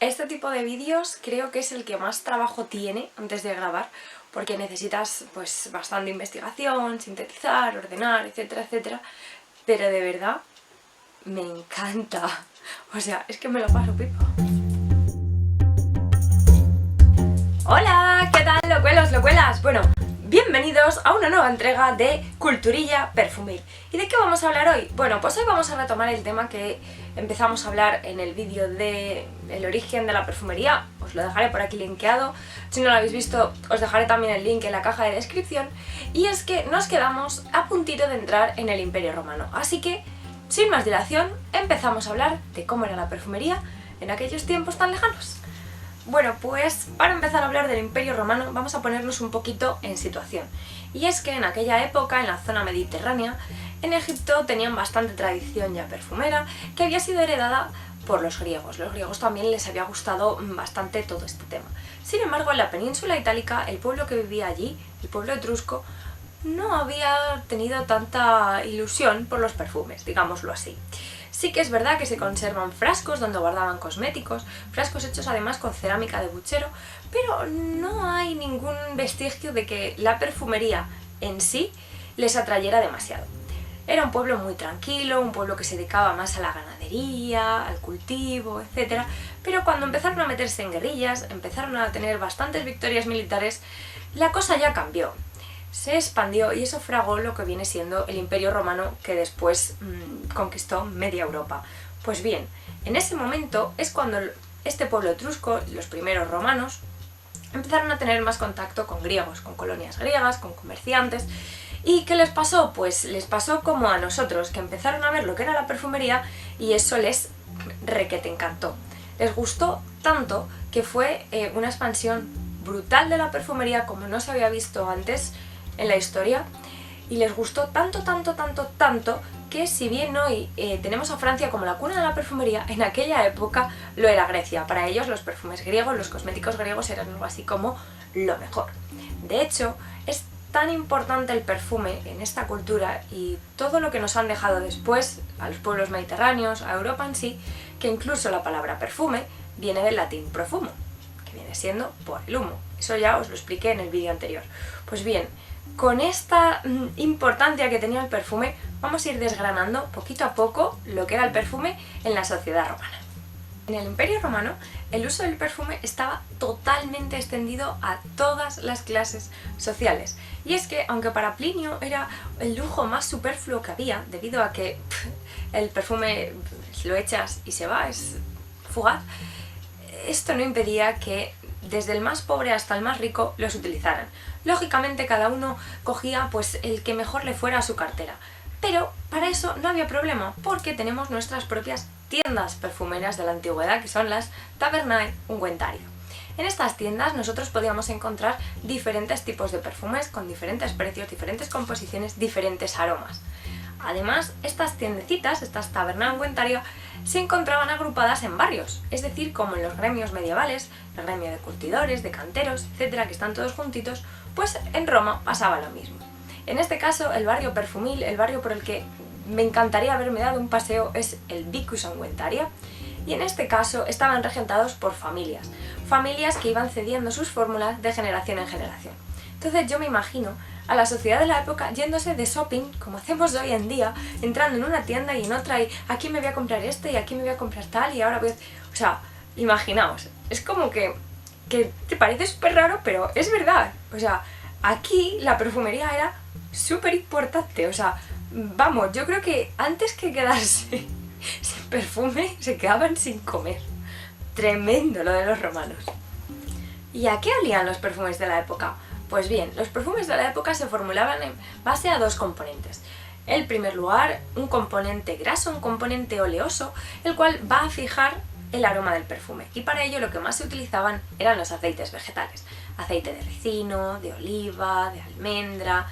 Este tipo de vídeos creo que es el que más trabajo tiene antes de grabar, porque necesitas pues bastante investigación, sintetizar, ordenar, etcétera, etcétera, pero de verdad me encanta. O sea, es que me lo paso pipa. ¡Hola! ¿Qué tal, locuelos, locuelas? Bueno, bienvenidos a una nueva entrega de Culturilla Perfumil. ¿Y de qué vamos a hablar hoy? Bueno, pues hoy vamos a retomar el tema que empezamos a hablar en el vídeo de el origen de la perfumería. Os lo dejaré por aquí linkeado. Si no lo habéis visto, os dejaré también el link en la caja de descripción. Y es que nos quedamos a puntito de entrar en el Imperio Romano. Así que, sin más dilación, empezamos a hablar de cómo era la perfumería en aquellos tiempos tan lejanos. Bueno, pues para empezar a hablar del Imperio Romano vamos a ponernos un poquito en situación. Y es que en aquella época, en la zona mediterránea, en Egipto tenían bastante tradición ya perfumera, que había sido heredada por los griegos. Los griegos también les había gustado bastante todo este tema. Sin embargo, en la península itálica, el pueblo que vivía allí, el pueblo etrusco, no había tenido tanta ilusión por los perfumes, digámoslo así. Sí que es verdad que se conservan frascos donde guardaban cosméticos, frascos hechos además con cerámica de puchero, pero no hay ningún vestigio de que la perfumería en sí les atrayera demasiado. Era un pueblo muy tranquilo, un pueblo que se dedicaba más a la ganadería, al cultivo, etc. Pero cuando empezaron a meterse en guerrillas, empezaron a tener bastantes victorias militares, la cosa ya cambió. Se expandió y eso fragó lo que viene siendo el Imperio Romano, que después conquistó media Europa. Pues bien, en ese momento es cuando este pueblo etrusco, los primeros romanos, empezaron a tener más contacto con griegos, con colonias griegas, con comerciantes. ¿Y qué les pasó? Pues les pasó como a nosotros, que empezaron a ver lo que era la perfumería y eso les requete encantó. Les gustó tanto que fue una expansión brutal de la perfumería como no se había visto antes en la historia, y les gustó tanto que si bien hoy tenemos a Francia como la cuna de la perfumería, en aquella época lo era Grecia. Para ellos los perfumes griegos, los cosméticos griegos eran algo así como lo mejor. De hecho, es tan importante el perfume en esta cultura y todo lo que nos han dejado después a los pueblos mediterráneos, a Europa en sí, que incluso la palabra perfume viene del latín profumo, que viene siendo por el humo. Eso ya os lo expliqué en el vídeo anterior. Pues bien, con esta importancia que tenía el perfume, vamos a ir desgranando poquito a poco lo que era el perfume en la sociedad romana. En el Imperio Romano, el uso del perfume estaba totalmente extendido a todas las clases sociales. Y es que, aunque para Plinio era el lujo más superfluo que había, debido a que el perfume lo echas y se va, es fugaz, esto no impedía que desde el más pobre hasta el más rico los utilizaran. Lógicamente cada uno cogía pues el que mejor le fuera a su cartera, pero para eso no había problema, porque tenemos nuestras propias tiendas perfumeras de la antigüedad, que son las tabernae unguentaria. En estas tiendas nosotros podíamos encontrar diferentes tipos de perfumes con diferentes precios, diferentes composiciones, diferentes aromas. Además, estas tiendecitas, estas tabernae unguentaria, se encontraban agrupadas en barrios, es decir, como en los gremios medievales, el gremio de curtidores, de canteros, etcétera, que están todos juntitos, pues en Roma pasaba lo mismo. En este caso, el barrio perfumil, el barrio por el que me encantaría haberme dado un paseo, es el Vicus Unguentaria, y en este caso estaban regentados por familias que iban cediendo sus fórmulas de generación en generación. Entonces yo me imagino a la sociedad de la época yéndose de shopping, como hacemos hoy en día, entrando en una tienda y en otra, y aquí me voy a comprar este, y aquí me voy a comprar tal, y ahora voy a... O sea, imaginaos, es como que te parece súper raro, pero es verdad. O sea, aquí la perfumería era súper importante, o sea, vamos, yo creo que antes que quedarse sin perfume, se quedaban sin comer. Tremendo lo de los romanos. ¿Y a qué olían los perfumes de la época? Pues bien, los perfumes de la época se formulaban en base a dos componentes. En primer lugar, un componente graso, un componente oleoso, el cual va a fijar el aroma del perfume. Y para ello lo que más se utilizaban eran los aceites vegetales. Aceite de ricino, de oliva, de almendra,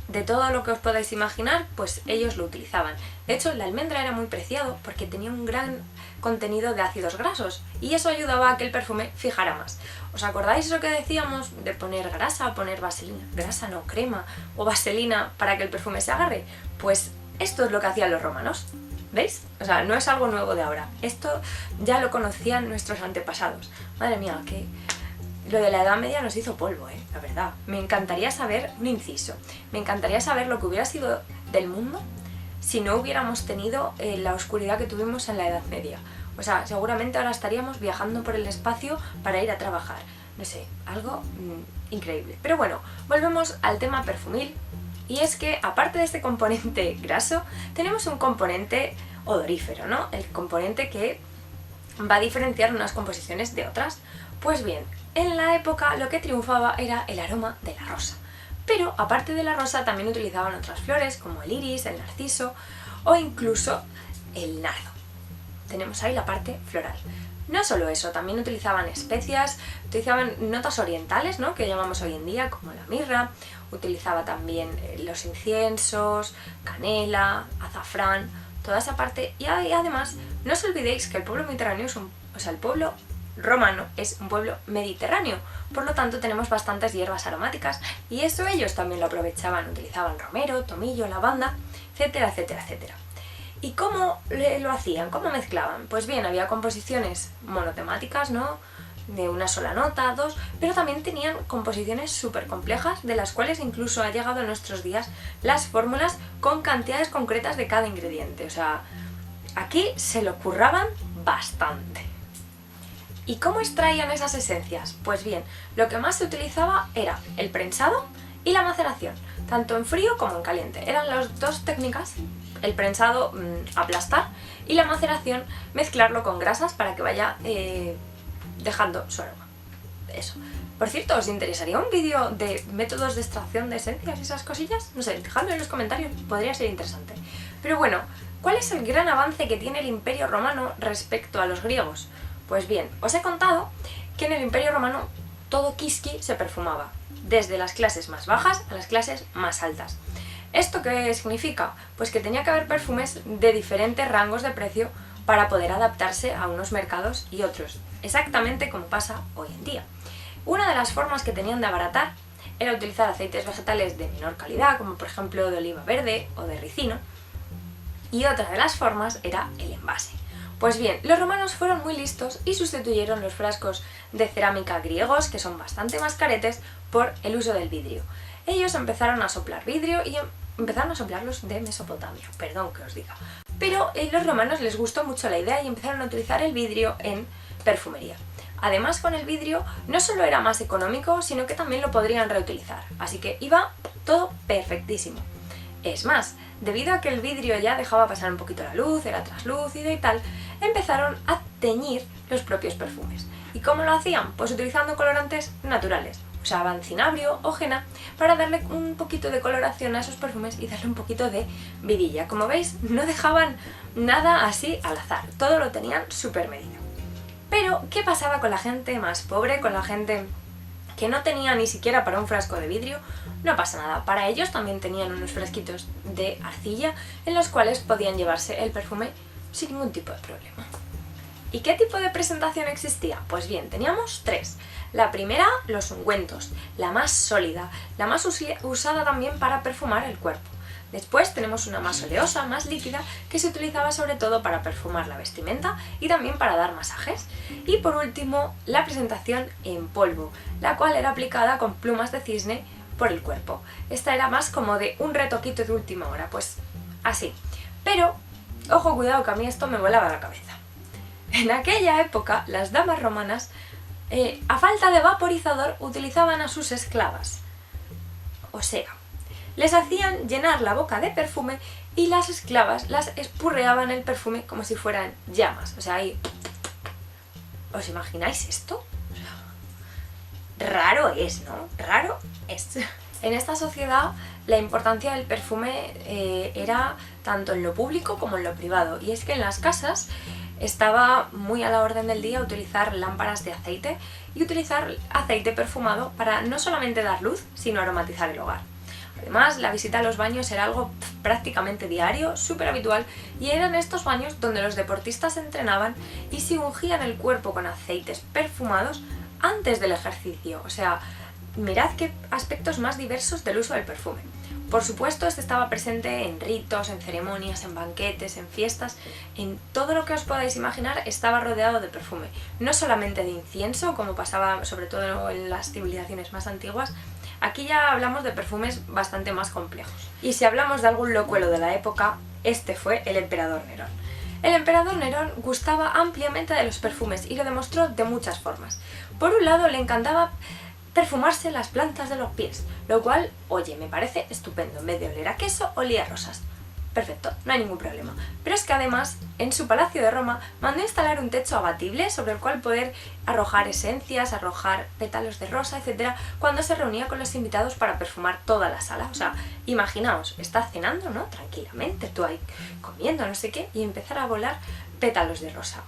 de todo lo que os podáis imaginar, pues ellos lo utilizaban. De hecho, la almendra era muy preciado porque tenía un gran contenido de ácidos grasos y eso ayudaba a que el perfume fijara más. ¿Os acordáis eso que decíamos de poner grasa, poner vaselina? Grasa no, crema o vaselina para que el perfume se agarre. Pues esto es lo que hacían los romanos. ¿Veis? O sea, no es algo nuevo de ahora. Esto ya lo conocían nuestros antepasados. Madre mía, que lo de la Edad Media nos hizo polvo, la verdad. Me encantaría saber, un inciso, me encantaría saber lo que hubiera sido del mundo si no hubiéramos tenido la oscuridad que tuvimos en la Edad Media. O sea, seguramente ahora estaríamos viajando por el espacio para ir a trabajar. No sé, algo increíble. Pero bueno, volvemos al tema perfumil. Y es que, aparte de este componente graso, tenemos un componente odorífero, ¿no? El componente que va a diferenciar unas composiciones de otras. Pues bien, en la época lo que triunfaba era el aroma de la rosa. Pero, aparte de la rosa, también utilizaban otras flores, como el iris, el narciso o incluso el nardo. Tenemos ahí la parte floral. No solo eso, también utilizaban especias, utilizaban notas orientales, ¿no?, que llamamos hoy en día, como la mirra, utilizaba también los inciensos, canela, azafrán, toda esa parte. Y además, no os olvidéis que el pueblo mediterráneo el pueblo romano es un pueblo mediterráneo, por lo tanto tenemos bastantes hierbas aromáticas y eso ellos también lo aprovechaban, utilizaban romero, tomillo, lavanda, etcétera, etcétera, etcétera. ¿Y cómo lo hacían? ¿Cómo mezclaban? Pues bien, había composiciones monotemáticas, ¿no?, de una sola nota, dos, pero también tenían composiciones súper complejas, de las cuales incluso ha llegado a nuestros días las fórmulas con cantidades concretas de cada ingrediente. O sea, aquí se lo curraban bastante. ¿Y cómo extraían esas esencias? Pues bien, lo que más se utilizaba era el prensado y la maceración, tanto en frío como en caliente. Eran las dos técnicas. El prensado, aplastar, y la maceración, mezclarlo con grasas para que vaya dejando su aroma. Eso. Por cierto, ¿os interesaría un vídeo de métodos de extracción de esencias y esas cosillas? No sé, dejadlo en los comentarios, podría ser interesante. Pero bueno, ¿cuál es el gran avance que tiene el Imperio Romano respecto a los griegos? Pues bien, os he contado que en el Imperio Romano todo quisqui se perfumaba, desde las clases más bajas a las clases más altas. ¿Esto qué significa? Pues que tenía que haber perfumes de diferentes rangos de precio para poder adaptarse a unos mercados y otros, exactamente como pasa hoy en día. Una de las formas que tenían de abaratar era utilizar aceites vegetales de menor calidad, como por ejemplo de oliva verde o de ricino, y otra de las formas era el envase. Pues bien, los romanos fueron muy listos y sustituyeron los frascos de cerámica griegos, que son bastante más caretes, por el uso del vidrio. Ellos empezaron a soplar vidrio y empezaron a soplarlos de Mesopotamia, perdón que os diga. Pero a los romanos les gustó mucho la idea y empezaron a utilizar el vidrio en perfumería. Además, con el vidrio no solo era más económico, sino que también lo podrían reutilizar, así que iba todo perfectísimo. Es más, debido a que el vidrio ya dejaba pasar un poquito la luz, era traslúcido y tal, empezaron a teñir los propios perfumes. ¿Y cómo lo hacían? Pues utilizando colorantes naturales. Usaban cinabrio o henna para darle un poquito de coloración a esos perfumes y darle un poquito de vidilla. Como veis, no dejaban nada así al azar, todo lo tenían súper medido. Pero, ¿qué pasaba con la gente más pobre, con la gente que no tenía ni siquiera para un frasco de vidrio? No pasa nada, para ellos también tenían unos frasquitos de arcilla en los cuales podían llevarse el perfume sin ningún tipo de problema. ¿Y qué tipo de presentación existía? Pues bien, teníamos tres. La primera, los ungüentos, la más sólida, la más usada también para perfumar el cuerpo. Después tenemos una más oleosa, más líquida, que se utilizaba sobre todo para perfumar la vestimenta y también para dar masajes. Y por último, la presentación en polvo, la cual era aplicada con plumas de cisne por el cuerpo. Esta era más como de un retoquito de última hora, pues así. Pero, ojo, cuidado, que a mí esto me volaba la cabeza. En aquella época, las damas romanas, a falta de vaporizador, utilizaban a sus esclavas. O sea, les hacían llenar la boca de perfume y las esclavas las espurreaban el perfume como si fueran llamas. O sea, ahí... ¿Os imagináis esto? Raro es, ¿no? Raro es. En esta sociedad la importancia del perfume era tanto en lo público como en lo privado. Y es que en las casas estaba muy a la orden del día utilizar lámparas de aceite y utilizar aceite perfumado para no solamente dar luz, sino aromatizar el hogar. Además, la visita a los baños era algo prácticamente diario, súper habitual, y eran estos baños donde los deportistas se entrenaban y se ungían el cuerpo con aceites perfumados antes del ejercicio. O sea, mirad qué aspectos más diversos del uso del perfume. Por supuesto, este estaba presente en ritos, en ceremonias, en banquetes, en fiestas, en todo lo que os podáis imaginar estaba rodeado de perfume. No solamente de incienso, como pasaba sobre todo en las civilizaciones más antiguas, aquí ya hablamos de perfumes bastante más complejos. Y si hablamos de algún locuelo de la época, este fue el emperador Nerón. El emperador Nerón gustaba ampliamente de los perfumes y lo demostró de muchas formas. Por un lado, le encantaba perfumarse las plantas de los pies, lo cual, oye, me parece estupendo. En vez de oler a queso, olía a rosas. Perfecto, no hay ningún problema. Pero es que además, en su palacio de Roma, mandó instalar un techo abatible sobre el cual poder arrojar esencias, arrojar pétalos de rosa, etc., cuando se reunía con los invitados para perfumar toda la sala. O sea, imaginaos, estás cenando, ¿no? Tranquilamente, tú ahí comiendo, no sé qué, y empezar a volar pétalos de rosa.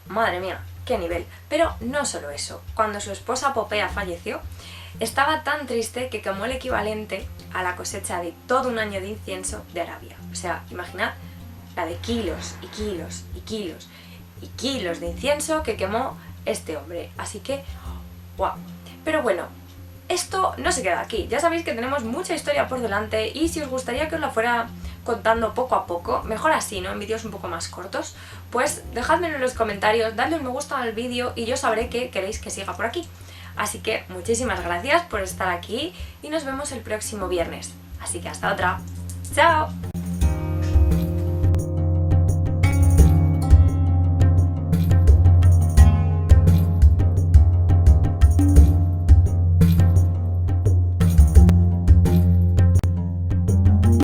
Madre mía, qué nivel. Pero no solo eso, cuando su esposa Popea falleció, estaba tan triste que quemó el equivalente a la cosecha de todo un año de incienso de Arabia. O sea, imaginad la de kilos y kilos y kilos y kilos de incienso que quemó este hombre. Así que, ¡guau! Pero bueno, esto no se queda aquí. Ya sabéis que tenemos mucha historia por delante y si os gustaría que os la fuera contando poco a poco, mejor así, ¿no? En vídeos un poco más cortos, pues dejádmelo en los comentarios, dadle un me gusta al vídeo y yo sabré que queréis que siga por aquí. Así que muchísimas gracias por estar aquí y nos vemos el próximo viernes. Así que hasta otra. ¡Chao!